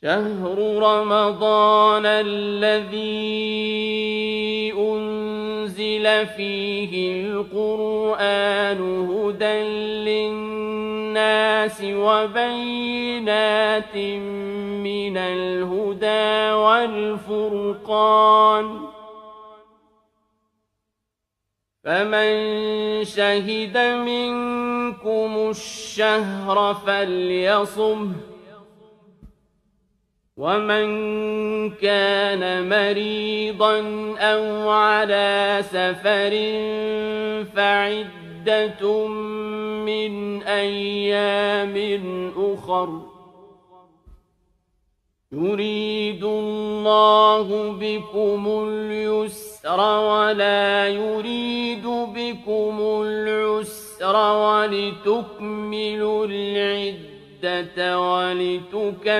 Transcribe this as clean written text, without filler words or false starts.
شهر رمضان الذي أنزل فيه القرآن هدى للناس وبينات من الهدى والفرقان فمن شهد منكم الشهر فليصمه ومن كان مريضا أو على سفر فعدة من أيام أخر يريد الله بكم اليسر ولا يريد بكم العسر ولتكملوا العدة ولتكبروا